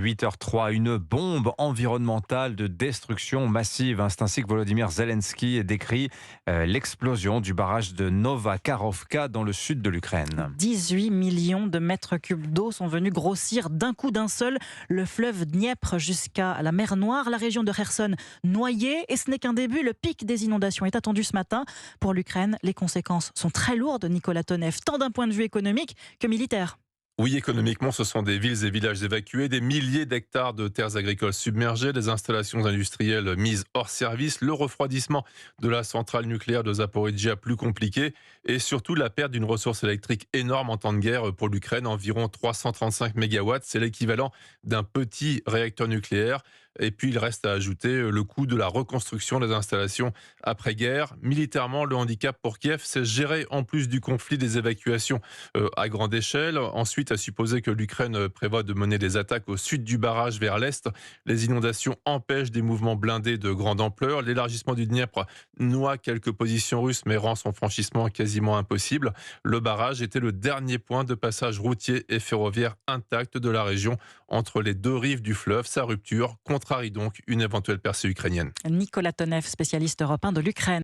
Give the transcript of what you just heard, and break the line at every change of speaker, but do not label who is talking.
8h03, une bombe environnementale de destruction massive. C'est ainsi que Volodymyr Zelensky décrit l'explosion du barrage de Nova Karovka dans le sud de l'Ukraine.
18 millions de mètres cubes d'eau sont venus grossir d'un coup d'un seul le fleuve Dniepr jusqu'à la mer Noire. La région de Kherson noyée, et ce n'est qu'un début. Le pic des inondations est attendu ce matin. Pour l'Ukraine, les conséquences sont très lourdes, Nicolas Tonev, tant d'un point de vue économique que militaire.
Oui, économiquement, ce sont des villes et villages évacués, des milliers d'hectares de terres agricoles submergées, des installations industrielles mises hors service, le refroidissement de la centrale nucléaire de Zaporizhzhia plus compliqué et surtout la perte d'une ressource électrique énorme en temps de guerre pour l'Ukraine, environ 335 mégawatts, c'est l'équivalent d'un petit réacteur nucléaire. Et puis il reste à ajouter le coût de la reconstruction des installations après-guerre. Militairement, le handicap pour Kiev, c'est gérer en plus du conflit des évacuations à grande échelle. Ensuite, à supposer que l'Ukraine prévoit de mener des attaques au sud du barrage vers l'est. Les inondations empêchent des mouvements blindés de grande ampleur. L'élargissement du Dniepr noie quelques positions russes, mais rend son franchissement quasiment impossible. Le barrage était le dernier point de passage routier et ferroviaire intact de la région entre les deux rives du fleuve. Sa rupture contrarie donc une éventuelle percée ukrainienne.
Nicolas Tonev, spécialiste européen de l'Ukraine.